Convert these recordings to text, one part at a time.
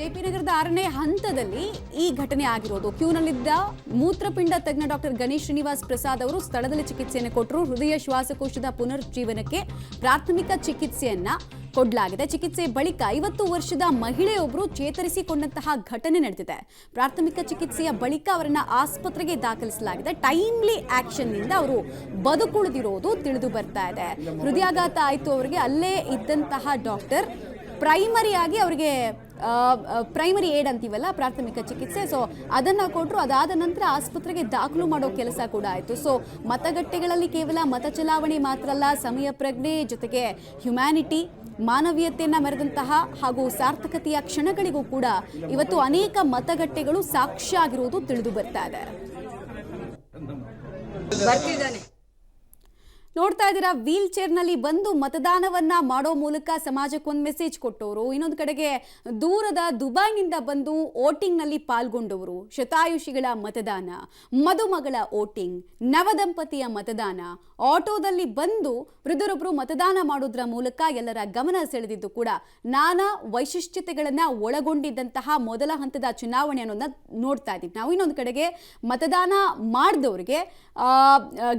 JP ನಗರದ 6ನೇ ಹಂತದಲ್ಲಿ ಈ ಘಟನೆ ಆಗಿರೋದು. ಕ್ಯೂನಲ್ಲಿದ್ದ ಮೂತ್ರಪಿಂಡ ತಜ್ಞ ಡಾಕ್ಟರ್ ಗಣೇಶ್ ಶ್ರೀನಿವಾಸ್ ಪ್ರಸಾದ್ ಅವರು ಸ್ಥಳದಲ್ಲಿ ಚಿಕಿತ್ಸೆಯನ್ನು ಕೊಟ್ಟರು. ಹೃದಯ ಶ್ವಾಸಕೋಶದ ಪುನರುಜ್ಜೀವನಕ್ಕೆ ಪ್ರಾಥಮಿಕ ಚಿಕಿತ್ಸೆಯನ್ನ ಕೊಡಲಾಗಿದೆ. ಚಿಕಿತ್ಸೆ ಬಳಿಕ 50 ವರ್ಷದ ಮಹಿಳೆಯೊಬ್ಬರು ಚೇತರಿಸಿಕೊಂಡಂತಹ ಘಟನೆ ನಡೆದಿದೆ. ಪ್ರಾಥಮಿಕ ಚಿಕಿತ್ಸೆಯ ಬಳಿಕ ಅವರನ್ನ ಆಸ್ಪತ್ರೆಗೆ ದಾಖಲಿಸಲಾಗಿದೆ. ಟೈಮ್ಲಿ ಆಕ್ಷನ್ ನಿಂದ ಅವರು ಬದುಕುಳಿದಿರೋದು ತಿಳಿದು ಬರ್ತಾ ಇದೆ. ಹೃದಯಾಘಾತ ಆಯಿತು ಅವರಿಗೆ. ಅಲ್ಲೇ ಇದ್ದಂತಹ ಡಾಕ್ಟರ್ ಪ್ರೈಮರಿಯಾಗಿ ಅವರಿಗೆ ಪ್ರೈಮರಿ ಏಡ್ ಅಂತೀವಲ್ಲ, ಪ್ರಾಥಮಿಕ ಚಿಕಿತ್ಸೆ, ಸೊ ಅದನ್ನು ಕೊಟ್ಟರು. ಅದಾದ ನಂತರ ಆಸ್ಪತ್ರೆಗೆ ದಾಖಲು ಮಾಡೋ ಕೆಲಸ ಕೂಡ ಆಯಿತು. ಸೊ ಮತಗಟ್ಟೆಗಳಲ್ಲಿ ಕೇವಲ ಮತ ಚಲಾವಣೆ ಮಾತ್ರ ಅಲ್ಲ, ಸಮಯ ಪ್ರಜ್ಞೆ ಜೊತೆಗೆ ಹ್ಯುಮ್ಯಾನಿಟಿ, ಮಾನವೀಯತೆಯನ್ನ ಮೆರೆದಂತಹ ಹಾಗೂ ಸಾರ್ಥಕತೆಯ ಕ್ಷಣಗಳಿಗೂ ಕೂಡ ಇವತ್ತು ಅನೇಕ ಮತಗಟ್ಟೆಗಳು ಸಾಕ್ಷಿಯಾಗಿರುವುದು ತಿಳಿದು ಬರ್ತಾ ಇದೆ. ನೋಡ್ತಾ ಇದ್ದೀರಾ, ವೀಲ್ ಚೇರ್ನಲ್ಲಿ ಬಂದು ಮತದಾನವನ್ನ ಮಾಡೋ ಮೂಲಕ ಸಮಾಜಕ್ಕೊಂದು ಮೆಸೇಜ್ ಕೊಟ್ಟವರು, ಇನ್ನೊಂದು ಕಡೆಗೆ ದೂರದ ದುಬೈನಿಂದ ಬಂದು ವೋಟಿಂಗ್ನಲ್ಲಿ ಪಾಲ್ಗೊಂಡವರು, ಶತಾಯುಷಿಗಳ ಮತದಾನ, ಮದುಮಗಳ ವೋಟಿಂಗ್, ನವದಂಪತಿಯ ಮತದಾನ, ಆಟೋದಲ್ಲಿ ಬಂದು ವೃದ್ಧರೊಬ್ಬರು ಮತದಾನ ಮಾಡೋದ್ರ ಮೂಲಕ ಎಲ್ಲರ ಗಮನ ಸೆಳೆದಿದ್ದು ಕೂಡ ನಾನಾ ವೈಶಿಷ್ಟ್ಯತೆಗಳನ್ನ ಒಳಗೊಂಡಿದ್ದಂತಹ ಮೊದಲ ಹಂತದ ಚುನಾವಣೆ ಅನ್ನೋದನ್ನ ನೋಡ್ತಾ ಇದ್ದೀವಿ ನಾವು. ಇನ್ನೊಂದು ಕಡೆಗೆ ಮತದಾನ ಮಾಡಿದವರಿಗೆ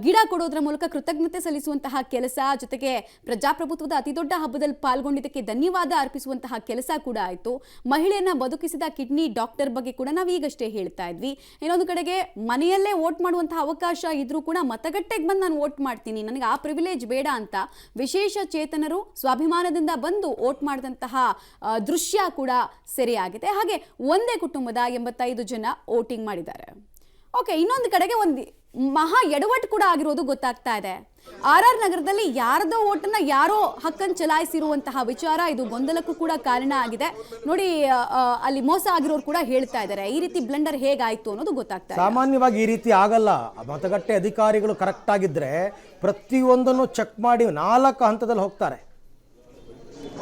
ಗಿಡ ಕೊಡೋದ್ರ ಮೂಲಕ ಕೃತಜ್ಞತೆ ಸಲ್ಲಿಸುವಂತಹ ಕೆಲಸ, ಜೊತೆಗೆ ಪ್ರಜಾಪ್ರಭುತ್ವದ ಅತಿ ದೊಡ್ಡ ಹಬ್ಬದಲ್ಲಿ ಪಾಲ್ಗೊಂಡಿದ್ದಕ್ಕೆ ಧನ್ಯವಾದ ಅರ್ಪಿಸುವಂತಹ ಕೆಲಸ ಕೂಡ ಆಯಿತು. ಮಹಿಳೆಯನ್ನ ಬದುಕಿಸಿದ ಕಿಡ್ನಿ ಡಾಕ್ಟರ್ ಬಗ್ಗೆ ಕೂಡ ನಾವು ಈಗಷ್ಟೇ ಹೇಳ್ತಾ ಇದ್ವಿ. ಇನ್ನೊಂದು ಕಡೆಗೆ ಮನೆಯಲ್ಲೇ ವೋಟ್ ಮಾಡುವಂತಹ ಅವಕಾಶ ಇದ್ರೂ ಕೂಡ ಮತಗಟ್ಟೆಗೆ ಬಂದು ನಾನು ವೋಟ್ ಮಾಡ್ತೀನಿ, ನನಗೆ ಆ ಪ್ರಿವಿಲೇಜ್ ಬೇಡ ಅಂತ ವಿಶೇಷ ಚೇತನರು ಸ್ವಾಭಿಮಾನದಿಂದ ಬಂದು ವೋಟ್ ಮಾಡಿದಂತಹ ದೃಶ್ಯ ಕೂಡ ಸೆರೆಯಾಗಿದೆ. ಹಾಗೆ ಒಂದೇ ಕುಟುಂಬದ 85 ಜನ ವೋಟಿಂಗ್ ಮಾಡಿದ್ದಾರೆ. ಓಕೆ, ಇನ್ನೊಂದು ಕಡೆಗೆ ಒಂದು ಮಹಾ ಎಡವಟ್ಟು ಕೂಡ ಆಗಿರೋದು ಗೊತ್ತಾಗ್ತಾ ಇದೆ. RR ನಗರದಲ್ಲಿ ಯಾರದೋ ಓಟನ್ನ ಯಾರೋ ಹಕ್ಕನ್ನು ಚಲಾಯಿಸಿರುವಂತಹ ವಿಚಾರ, ಇದು ಗೊಂದಲಕ್ಕೂ ಕೂಡ ಕಾರಣ ಆಗಿದೆ. ನೋಡಿ, ಅಲ್ಲಿ ಮೋಸ ಆಗಿರೋರು ಕೂಡ ಹೇಳ್ತಾ ಇದ್ದಾರೆ ಈ ರೀತಿ ಬ್ಲಂಡರ್ ಹೇಗಾಯ್ತು ಅನ್ನೋದು ಗೊತ್ತಾಗ್ತಾ ಇದೆ. ಸಾಮಾನ್ಯವಾಗಿ ಈ ರೀತಿ ಆಗಲ್ಲ. ಮತಗಟ್ಟೆ ಅಧಿಕಾರಿಗಳು ಕರೆಕ್ಟ್ ಆಗಿದ್ರೆ ಪ್ರತಿಯೊಂದನ್ನು ಚೆಕ್ ಮಾಡಿ 4 ಹಂತದಲ್ಲಿ ಹೋಗ್ತಾರೆ.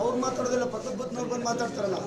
ಅವ್ರು ಮಾತಾಡೋದಿಲ್ಲ, ಪಕ್ಕದ ಬಂದು ಮಾತಾಡ್ತಾರಲ್ಲ.